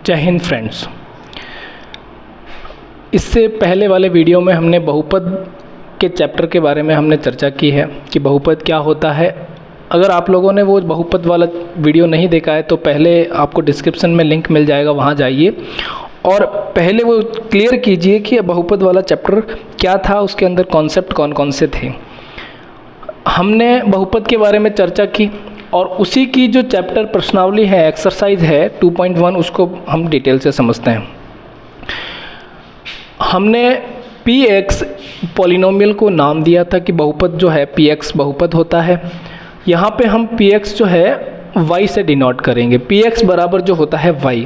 जय हिंद फ्रेंड्स। इससे पहले वाले वीडियो में हमने बहुपद के चैप्टर के बारे में हमने चर्चा की है कि बहुपद क्या होता है। अगर आप लोगों ने वो बहुपद वाला वीडियो नहीं देखा है तो पहले आपको डिस्क्रिप्शन में लिंक मिल जाएगा, वहाँ जाइए और पहले वो क्लियर कीजिए कि बहुपद वाला चैप्टर क्या था, उसके अंदर कॉन्सेप्ट कौन कौन से थे। हमने बहुपद के बारे में चर्चा की और उसी की जो चैप्टर प्रश्नावली है, एक्सरसाइज है 2.1, उसको हम डिटेल से समझते हैं। हमने px पॉलिनोमियल को नाम दिया था कि बहुपद जो है px बहुपद होता है। यहाँ पे हम px जो है y से डिनोट करेंगे। px बराबर जो होता है y,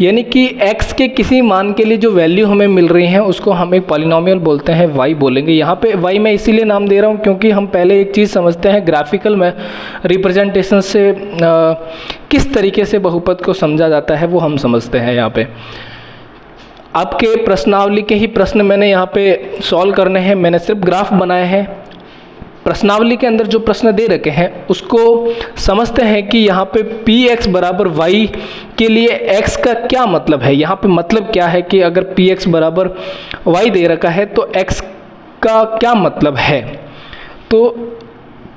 यानी कि x के किसी मान के लिए जो वैल्यू हमें मिल रही है उसको हम एक पॉलिनोमियल बोलते हैं, y बोलेंगे। यहाँ पे y मैं इसीलिए नाम दे रहा हूँ क्योंकि हम पहले एक चीज़ समझते हैं ग्राफिकल में रिप्रेजेंटेशन से किस तरीके से बहुपद को समझा जाता है वो हम समझते हैं। यहाँ पे आपके प्रश्नावली के ही प्रश्न मैंने यहाँ पे सॉल्व करने हैं। मैंने सिर्फ ग्राफ बनाए हैं। प्रश्नावली के अंदर जो प्रश्न दे रखे हैं उसको समझते हैं कि यहाँ पे px बराबर y के लिए x का क्या मतलब है। यहाँ पे मतलब क्या है कि अगर px बराबर y दे रखा है तो x का क्या मतलब है। तो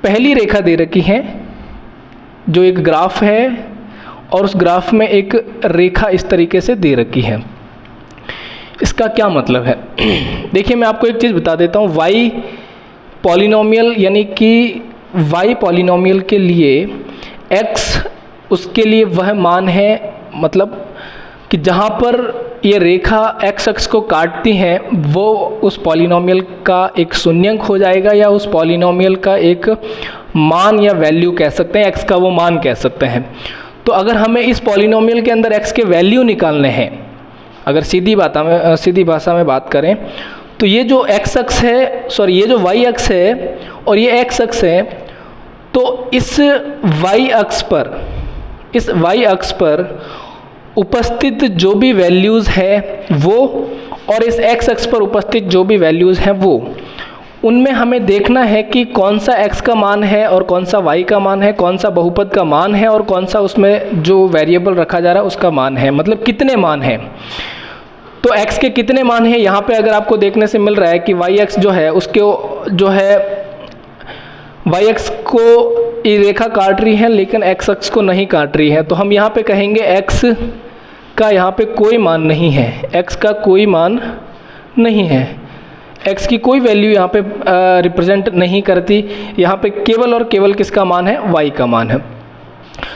पहली रेखा दे रखी है जो एक ग्राफ है और उस ग्राफ में एक रेखा इस तरीके से दे रखी है। इसका क्या मतलब है देखिए, मैं आपको एक चीज़ बता देता हूँ। y पॉलिनोमियल यानी कि y पॉलिनोमियल के लिए x उसके लिए वह मान है, मतलब कि जहाँ पर ये रेखा x अक्ष को काटती हैं वो उस पॉलिनोमियल का एक शून्यंक हो जाएगा या उस पॉलिनोमियल का एक मान या वैल्यू कह सकते हैं, x का वो मान कह सकते हैं। तो अगर हमें इस पॉलिनोमियल के अंदर x के वैल्यू निकालने हैं, अगर सीधी भाषा में बात करें तो ये जो x अक्ष है, सॉरी ये जो y अक्ष है और ये x अक्ष है, तो इस y अक्ष पर उपस्थित जो भी वैल्यूज़ है वो और इस x अक्ष पर उपस्थित जो भी वैल्यूज़ हैं वो, उनमें हमें देखना है कि कौन सा x का मान है और कौन सा y का मान है, कौन सा बहुपद का मान है और कौन सा उसमें जो वेरिएबल रखा जा रहा है उसका मान है, मतलब कितने मान हैं। तो x के कितने मान हैं यहाँ पे अगर आपको देखने से मिल रहा है कि y अक्ष जो है उसके जो है y अक्ष को ये रेखा काट रही है लेकिन x अक्ष को नहीं काट रही है। तो हम यहाँ पे कहेंगे x का यहाँ पे कोई मान नहीं है, x का कोई मान नहीं है, x की कोई वैल्यू यहाँ पे रिप्रेजेंट नहीं करती। यहाँ पे केवल और केवल किसका मान है, y का मान है,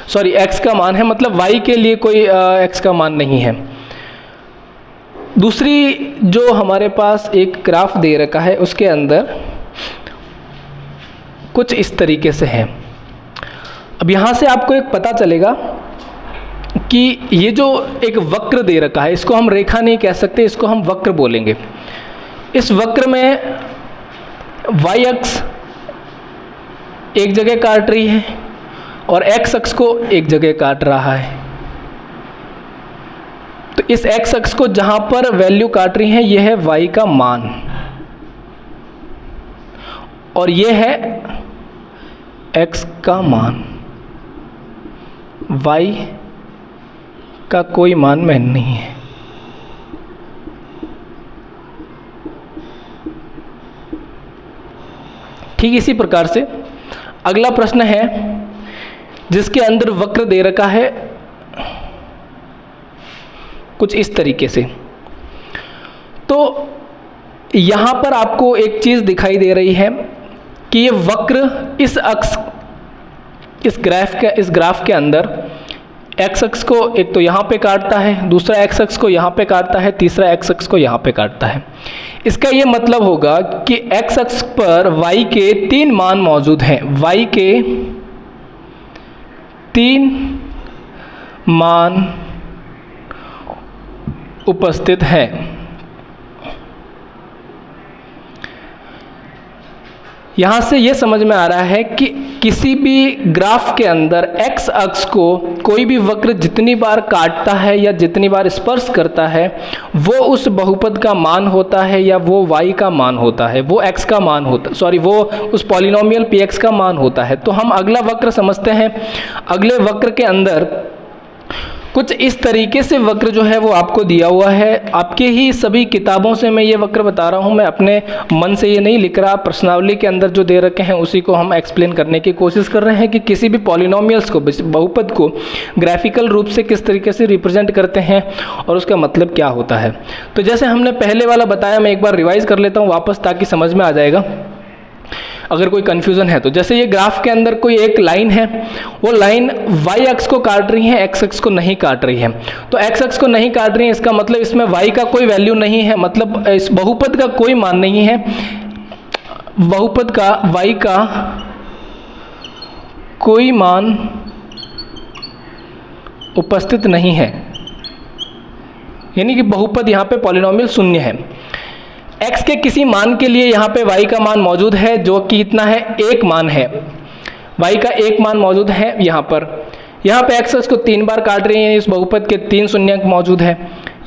सॉरी x का मान है, मतलब y के लिए कोई x का मान नहीं है। दूसरी जो हमारे पास एक ग्राफ दे रखा है उसके अंदर कुछ इस तरीके से है। अब यहाँ से आपको एक पता चलेगा कि ये जो एक वक्र दे रखा है इसको हम रेखा नहीं कह सकते, इसको हम वक्र बोलेंगे। इस वक्र में y अक्ष एक जगह काट रही है और x अक्ष को एक जगह काट रहा है। तो इस x अक्ष को जहाँ पर वैल्यू काट रही है यह है y का मान और यह है x का मान। y का कोई मान नहीं है। ठीक इसी प्रकार से अगला प्रश्न है जिसके अंदर वक्र दे रखा है कुछ इस तरीके से। तो यहाँ पर आपको एक चीज़ दिखाई दे रही है कि ये वक्र इस अक्ष इस ग्राफ के अंदर x अक्ष को एक तो यहाँ पे काटता है, दूसरा x अक्ष को यहाँ पे काटता है, तीसरा x अक्ष को यहाँ पे काटता है। इसका ये मतलब होगा कि x अक्ष पर y के 3 मान मौजूद हैं, y के 3 मान उपस्थित है। यहाँ से ये समझ में आ रहा है कि किसी भी ग्राफ के अंदर x अक्ष को कोई भी वक्र जितनी बार काटता है या जितनी बार स्पर्श करता है वो उस बहुपद का मान होता है या वो y का मान होता है, वो x का मान होता, सॉरी वो उस पॉलिनोमियल px का मान होता है। तो हम अगला वक्र समझते हैं। अगले वक्र के अंदर कुछ इस तरीके से वक्र जो है वो आपको दिया हुआ है। आपके ही सभी किताबों से मैं ये वक्र बता रहा हूँ, मैं अपने मन से ये नहीं लिख रहा। प्रश्नावली के अंदर जो दे रखे हैं उसी को हम एक्सप्लेन करने की कोशिश कर रहे हैं कि किसी भी पॉलिनोमियल्स को, बहुपद को ग्राफिकल रूप से किस तरीके से रिप्रेजेंट करते हैं और उसका मतलब क्या होता है। तो जैसे हमने पहले वाला बताया, मैं एक बार रिवाइज कर लेता हूँ वापस ताकि समझ में आ जाएगा अगर कोई कन्फ्यूज़न है तो। जैसे ये ग्राफ के अंदर कोई एक लाइन है, वो लाइन y अक्ष को काट रही है, x अक्ष को नहीं काट रही है। तो x अक्ष को नहीं काट रही है, इसका मतलब इसमें y का कोई वैल्यू नहीं है, मतलब इस बहुपद का कोई मान नहीं है, बहुपद का y का कोई मान उपस्थित नहीं है, यानी कि बहुपद यहाँ पे पॉलिनोमियल शून्य है। x के किसी मान के लिए यहाँ पे y का मान मौजूद है, जो कि इतना है, एक मान है, y का एक मान मौजूद है यहाँ पर। यहाँ पे x अक्ष को 3 बार काट रही है, इस बहुपद के 3 शून्यंक मौजूद है।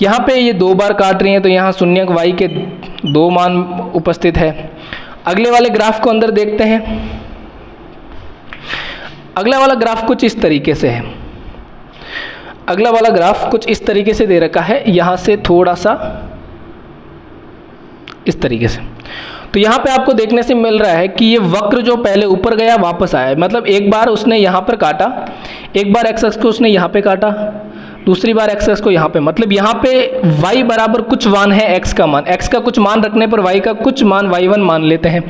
यहाँ पे ये 2 बार काट रही हैं, तो यहाँ शून्यंक y के 2 मान उपस्थित है। अगले वाले ग्राफ को अंदर देखते हैं। अगला वाला ग्राफ कुछ इस तरीके से है। अगला वाला ग्राफ कुछ इस तरीके से दे रखा है, यहाँ से थोड़ा सा इस तरीके से। तो यहाँ पे आपको देखने से मिल रहा है कि ये वक्र जो पहले ऊपर गया वापस आया, मतलब एक बार उसने यहाँ पर काटा, एक बार x अक्ष को उसने यहाँ पे काटा, दूसरी बार x अक्ष को यहाँ पे, मतलब यहाँ पे y बराबर कुछ मान है, x का मान, x का कुछ मान रखने पर y का कुछ मान y1 मान लेते हैं।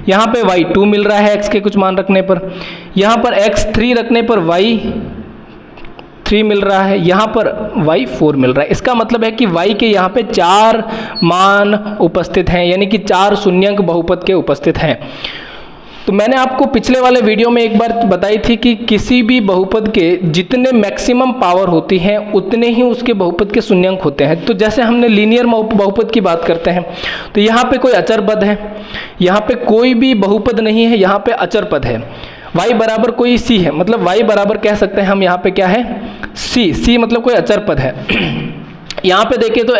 यहाँ पे y2 मिल रहा है x के कुछ मान रखने पर, यहाँ पर x3 रखने पर y3 मिल रहा है, यहाँ पर y4 मिल रहा है। इसका मतलब है कि y के यहाँ पे 4 मान उपस्थित हैं, यानी कि 4 शून्यंक बहुपद के उपस्थित हैं। तो मैंने आपको पिछले वाले वीडियो में एक बार बताई थी कि किसी भी बहुपद के जितने मैक्सिमम पावर होती है उतने ही उसके बहुपद के शून्यंक होते हैं। तो जैसे हमने लीनियर बहुपद की बात करते हैं, तो यहाँ पे कोई अचर पद है, यहाँ पे कोई भी बहुपद नहीं है, यहाँ पे अचर पद है। y बराबर कोई c है, मतलब y बराबर कह सकते हैं हम यहाँ पे क्या है, c मतलब कोई अचर पद है। यहाँ पे देखिए तो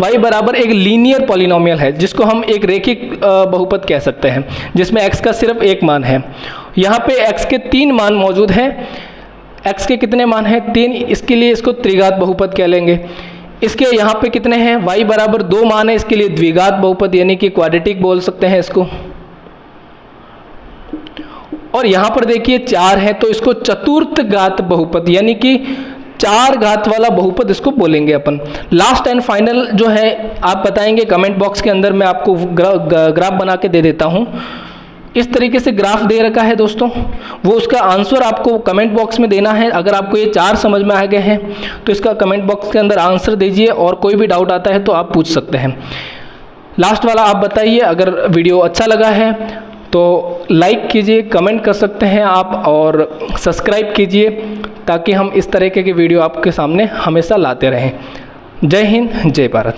y बराबर एक लीनियर पॉलिनोमियल है, जिसको हम एक रेखिक बहुपद कह सकते हैं, जिसमें x का सिर्फ एक मान है। यहाँ पे x के 3 मान मौजूद हैं। x के कितने मान हैं, 3, इसके लिए इसको त्रिघात बहुपद कह लेंगे। इसके यहाँ पे कितने हैं, y बराबर 2 मान है, इसके लिए द्विघात बहुपद यानी कि क्वाड्रेटिक बोल सकते हैं इसको। और यहाँ पर देखिए 4 है, तो इसको चतुर्थ घात बहुपद यानी कि 4 घात वाला बहुपद इसको बोलेंगे अपन। लास्ट एंड फाइनल जो है आप बताएंगे कमेंट बॉक्स के अंदर, मैं आपको ग्राफ बना के दे देता हूँ। इस तरीके से ग्राफ दे रखा है दोस्तों, वो उसका आंसर आपको कमेंट बॉक्स में देना है। अगर आपको ये 4 समझ में आ गए हैं तो इसका कमेंट बॉक्स के अंदर आंसर दीजिए, और कोई भी डाउट आता है तो आप पूछ सकते हैं। लास्ट वाला आप बताइए। अगर वीडियो अच्छा लगा है तो लाइक कीजिए, कमेंट कर सकते हैं आप, और सब्सक्राइब कीजिए ताकि हम इस तरीके की वीडियो आपके सामने हमेशा लाते रहें। जय हिंद, जय भारत।